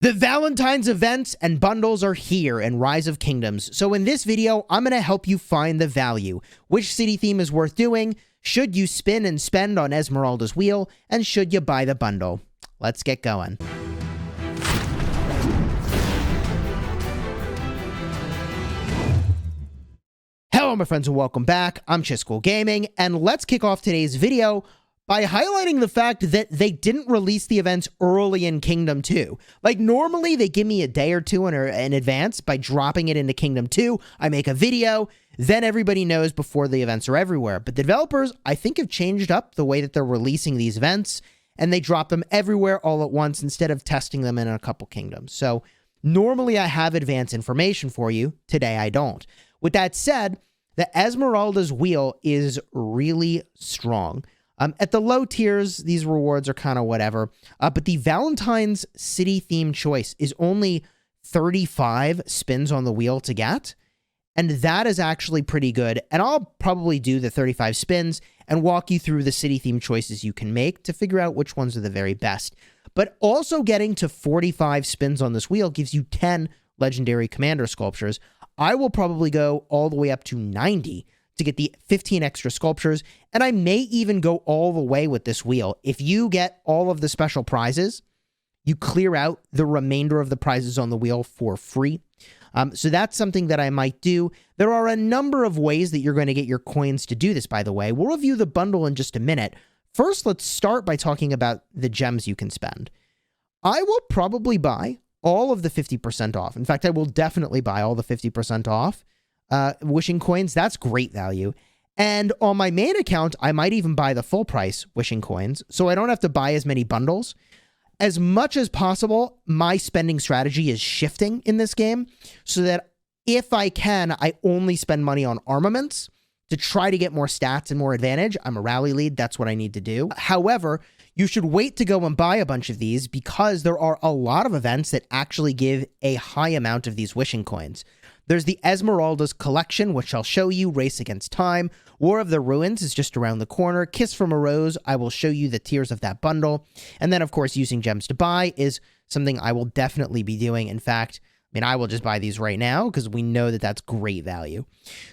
The Valentine's events and bundles are here in Rise of Kingdoms, so in this video, I'm going to help you find the value. Which city theme is worth doing? Should you spin and spend on Esmeralda's wheel? And should you buy the bundle? Let's get going. Hello my friends and welcome back. I'm Chisgule Gaming, and let's kick off today's video by highlighting the fact that they didn't release the events early in Kingdom 2. Like, normally they give me a day or two in advance by dropping it into Kingdom 2. I make a video, then everybody knows before the events are everywhere. But the developers, I think, have changed up the way that they're releasing these events, and they drop them everywhere all at once instead of testing them in a couple kingdoms. So normally I have advanced information for you. Today I don't. With that said, the Esmeralda's wheel is really strong. At the low tiers, these rewards are kind of whatever, but the Valentine's city theme choice is only 35 spins on the wheel to get, and that is actually pretty good. And I'll probably do the 35 spins and walk you through the city theme choices you can make to figure out which ones are the very best. But also getting to 45 spins on this wheel gives you 10 legendary commander sculptures. I will probably go all the way up to 90 to get the 15 extra sculptures, and I may even go all the way with this wheel. If you get all of the special prizes, you clear out the remainder of the prizes on the wheel for free. So that's something that I might do. There are a number of ways that you're going to get your coins to do this, by the way. We'll review the bundle in just a minute. First, let's start by talking about the gems you can spend. I will probably buy all of the 50% off. In fact, I will definitely buy all the 50% off wishing coins. That's great value. And on my main account, I might even buy the full price wishing coins, so I don't have to buy as many bundles. As much as possible, my spending strategy is shifting in this game so that if I can, I only spend money on armaments to try to get more stats and more advantage. I'm a rally lead. That's what I need to do. However, you should wait to go and buy a bunch of these because there are a lot of events that actually give a high amount of these wishing coins. There's the Esmeralda's collection, which I'll show you, Race Against Time. War of the Ruins is just around the corner. Kiss from a Rose, I will show you the tiers of that bundle. And then, of course, using gems to buy is something I will definitely be doing. In fact, I will just buy these right now because we know that that's great value.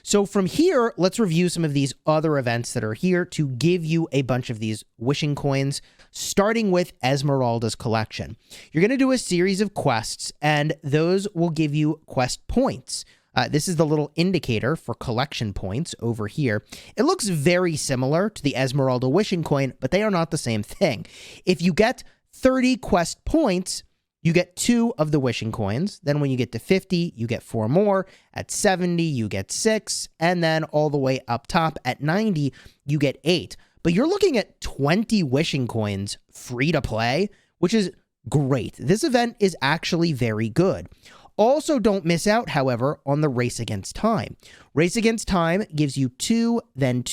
So from here, let's review some of these other events that are here to give you a bunch of these wishing coins, starting with Esmeralda's collection. You're going to do a series of quests, and those will give you quest points. This is the little indicator for collection points over here. It looks very similar to the Esmeralda wishing coin, but they are not the same thing. If you get 30 quest points, you get 2 of the wishing coins. Then when you get to 50, you get 4 more. At 70, you get 6. And then all the way up top at 90, you get 8. But you're looking at 20 wishing coins free to play, which is great. This event is actually very good. Also, don't miss out, however, on the Race Against Time. Race Against Time gives you 2, then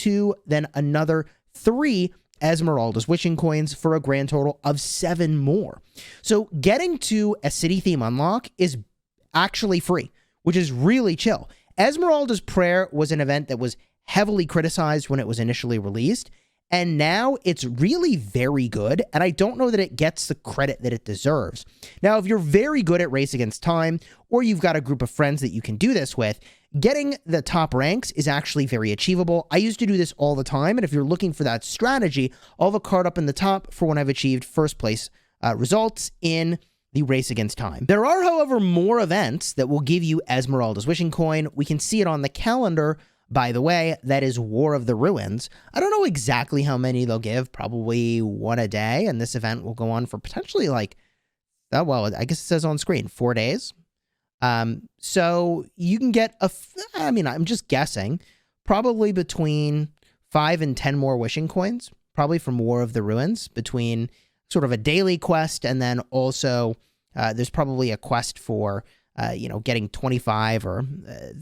another 3 Esmeralda's wishing coins for a grand total of 7 more. So getting to a city theme unlock is actually free, which is really chill. Esmeralda's Prayer was an event that was heavily criticized when it was initially released, and now it's really very good, and I don't know that it gets the credit that it deserves. Now, if you're very good at Race Against Time, or you've got a group of friends that you can do this with, getting the top ranks is actually very achievable. I used to do this all the time, and if you're looking for that strategy, I'll have a card up in the top for when I've achieved first place results in the Race Against Time. There are, however, more events that will give you Esmeralda's wishing coin. We can see it on the calendar, by the way. That is War of the Ruins. I don't know exactly how many they'll give, probably 1 a day, and this event will go on for potentially like, well, I guess it says on screen, 4 days. So you can get I'm just guessing, probably between 5 and 10 more wishing coins, probably from War of the Ruins, between sort of a daily quest, and then also there's probably a quest for, getting 25 or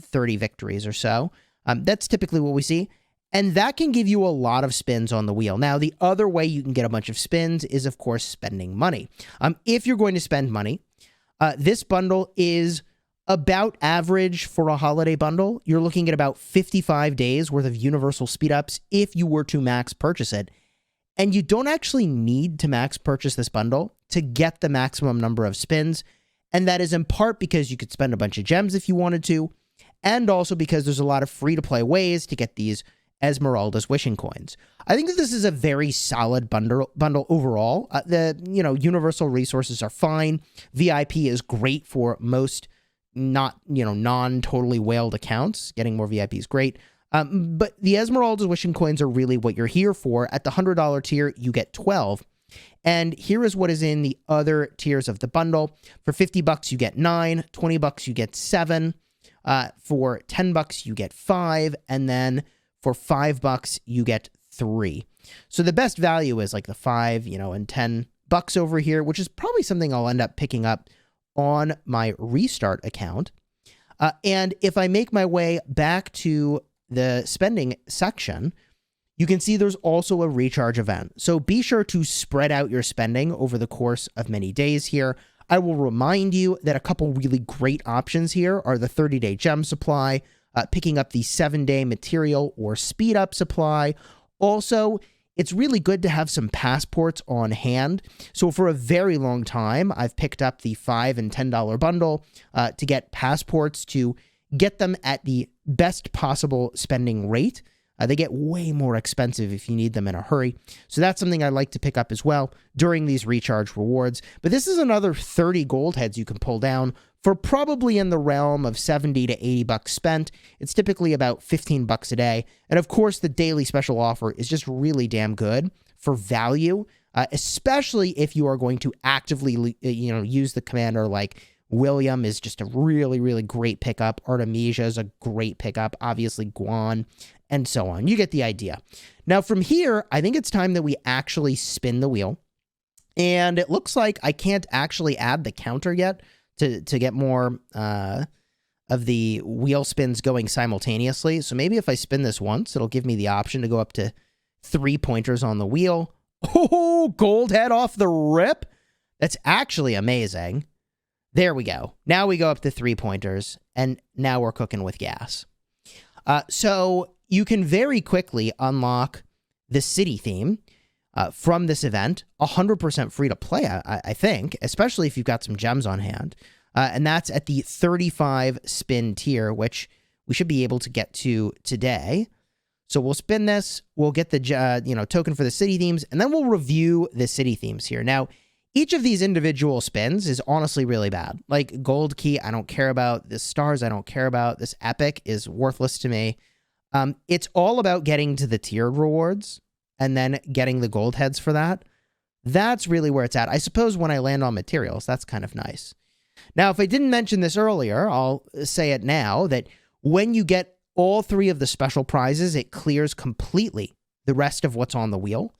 30 victories or so. That's typically what we see. And that can give you a lot of spins on the wheel. Now, the other way you can get a bunch of spins is, of course, spending money. If you're going to spend money, this bundle is about average for a holiday bundle. You're looking at about 55 days worth of universal speed ups if you were to max purchase it. And you don't actually need to max purchase this bundle to get the maximum number of spins. And that is in part because you could spend a bunch of gems if you wanted to, and also because there's a lot of free-to-play ways to get these Esmeralda's wishing coins. I think that this is a very solid bundle overall. The universal resources are fine. VIP is great for most non-totally whaled accounts. Getting more VIP is great. But the Esmeralda's wishing coins are really what you're here for. At the $100 tier, you get 12. And here is what is in the other tiers of the bundle. For $50, you get 9. $20, you get 7. For $10, you get 5. And then for $5, you get 3. So the best value is like the 5, and $10 over here, which is probably something I'll end up picking up on my restart account. And if I make my way back to the spending section, you can see there's also a recharge event. So be sure to spread out your spending over the course of many days here. I will remind you that a couple really great options here are the 30-day gem supply, picking up the 7-day material or speed up supply. Also, it's really good to have some passports on hand. So for a very long time, I've picked up the $5 and $10 bundle to get passports to get them at the best possible spending rate. They get way more expensive if you need them in a hurry. So that's something I like to pick up as well during these recharge rewards. But this is another 30 gold heads you can pull down for probably in the realm of 70 to 80 bucks spent. It's typically about 15 bucks a day. And of course, the daily special offer is just really damn good for value, especially if you are going to actively, use the commander like William is just a really, really great pickup. Artemisia is a great pickup. Obviously, Guan, and so on. You get the idea. Now, from here, I think it's time that we actually spin the wheel. And it looks like I can't actually add the counter yet to get more of the wheel spins going simultaneously. So maybe if I spin this once, it'll give me the option to go up to 3 pointers on the wheel. Oh, gold head off the rip. That's actually amazing. There we go. Now we go up to 3 pointers, and now we're cooking with gas. So you can very quickly unlock the city theme from this event, 100% free to play, I think, especially if you've got some gems on hand. And that's at the 35 spin tier, which we should be able to get to today. So we'll spin this, we'll get the token for the city themes, and then we'll review the city themes here. Now, each of these individual spins is honestly really bad. Like gold key, I don't care about. This stars, I don't care about. This epic is worthless to me. It's all about getting to the tiered rewards and then getting the gold heads for that. That's really where it's at. I suppose when I land on materials, that's kind of nice. Now, if I didn't mention this earlier, I'll say it now, that when you get all 3 of the special prizes, it clears completely the rest of what's on the wheel.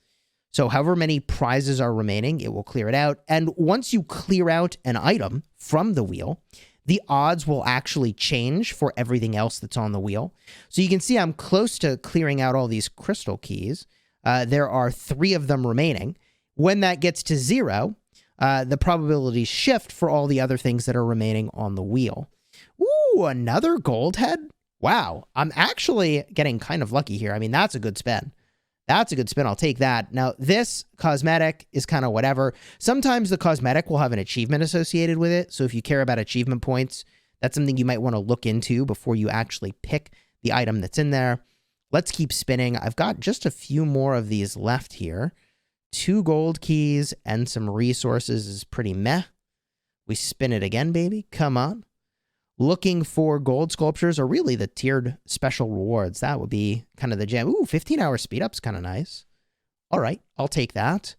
So however many prizes are remaining, it will clear it out. And once you clear out an item from the wheel, the odds will actually change for everything else that's on the wheel. So you can see I'm close to clearing out all these crystal keys. There are 3 of them remaining. When that gets to 0, the probabilities shift for all the other things that are remaining on the wheel. Ooh, another gold head? Wow, I'm actually getting kind of lucky here. I mean, that's a good spin. That's a good spin. I'll take that. Now, this cosmetic is kind of whatever. Sometimes the cosmetic will have an achievement associated with it. So if you care about achievement points, that's something you might want to look into before you actually pick the item that's in there. Let's keep spinning. I've got just a few more of these left here. 2 gold keys and some resources is pretty meh. We spin it again, baby. Come on. Looking for gold sculptures or really the tiered special rewards. That would be kind of the jam. Ooh, 15-hour speed up's kind of nice. All right, I'll take that.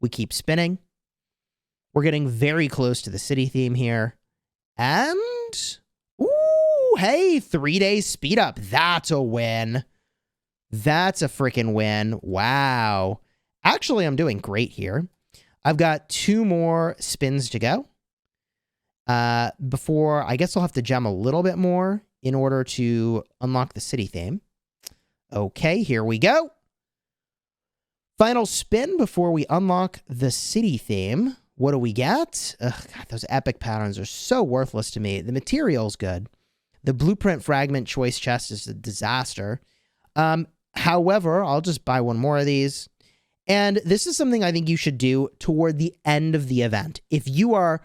We keep spinning. We're getting very close to the city theme here. And, ooh, hey, 3-day speed up. That's a win. That's a freaking win. Wow. Actually, I'm doing great here. I've got 2 more spins to go. Before, I guess I'll have to gem a little bit more in order to unlock the city theme. Okay, here we go. Final spin before we unlock the city theme. What do we get? Ugh, God, those epic patterns are so worthless to me. The material's good. The blueprint fragment choice chest is a disaster. However, I'll just buy 1 more of these. And this is something I think you should do toward the end of the event. If you are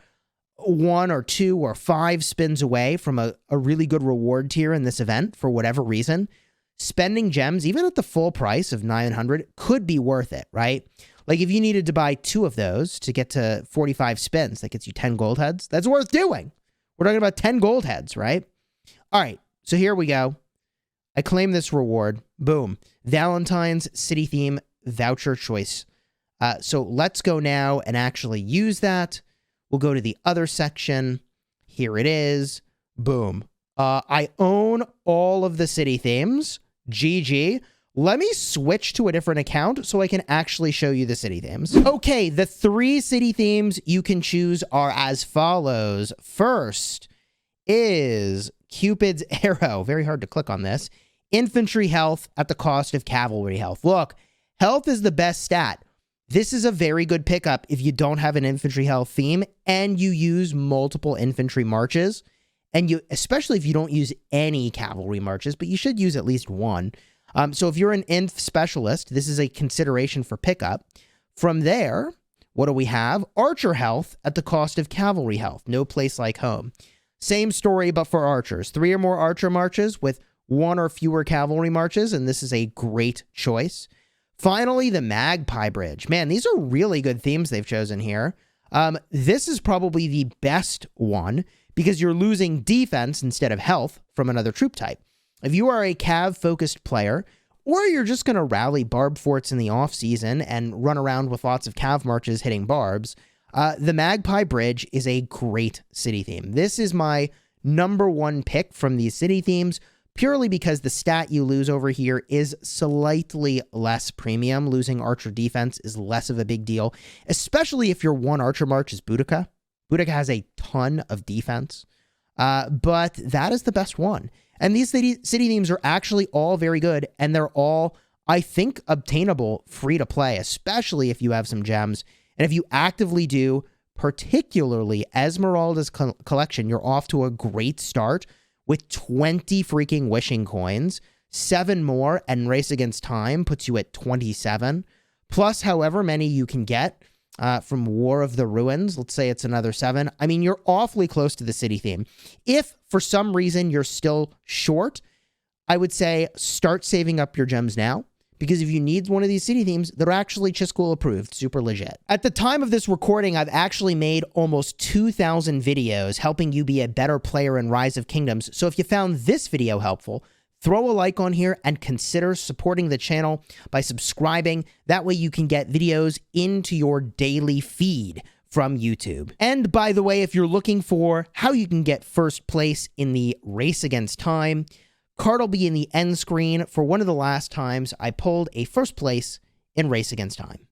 1 or 2 or 5 spins away from a really good reward tier in this event for whatever reason, spending gems, even at the full price of 900, could be worth it, right? Like if you needed to buy 2 of those to get to 45 spins, that gets you 10 gold heads. That's worth doing. We're talking about 10 gold heads, right? All right, so here we go. I claim this reward. Boom. Valentine's city theme voucher choice. So let's go now and actually use that. We'll go to the other section. Here it is. Boom. I own all of the city themes. GG. Let me switch to a different account so I can actually show you the city themes. Okay, the 3 city themes you can choose are as follows. First is Cupid's Arrow. Very hard to click on this. Infantry health at the cost of cavalry health. Look, health is the best stat. This is a very good pickup if you don't have an infantry health theme and you use multiple infantry marches, and you, especially if you don't use any cavalry marches, but you should use at least one. So if you're an inf specialist, this is a consideration for pickup. From there, what do we have? Archer health at the cost of cavalry health. No place like home. Same story, but for archers. 3 or more archer marches with 1 or fewer cavalry marches, and this is a great choice. Finally, the Magpie Bridge. Man, these are really good themes they've chosen here. This is probably the best one because you're losing defense instead of health from another troop type. If you are a cav-focused player, or you're just going to rally barb forts in the off-season and run around with lots of cav marches hitting barbs, the Magpie Bridge is a great city theme. This is my #1 pick from these city themes, purely because the stat you lose over here is slightly less premium. Losing archer defense is less of a big deal, especially if your 1 archer march is Boudica. Boudica has a ton of defense, but that is the best one. And these city themes are actually all very good, and they're all, I think, obtainable free to play, especially if you have some gems. And if you actively do, particularly Esmeralda's collection, you're off to a great start with 20 freaking wishing coins. 7 more, and Race Against Time puts you at 27. Plus however many you can get from War of the Ruins. Let's say it's another 7. I mean, you're awfully close to the city theme. If for some reason you're still short, I would say start saving up your gems now, because if you need one of these city themes, they're actually Chisgule approved, super legit. At the time of this recording, I've actually made almost 2,000 videos helping you be a better player in Rise of Kingdoms. So if you found this video helpful, throw a like on here and consider supporting the channel by subscribing. That way you can get videos into your daily feed from YouTube. And by the way, if you're looking for how you can get first place in the Race Against Time, card will be in the end screen for one of the last times I pulled a first place in Race Against Time.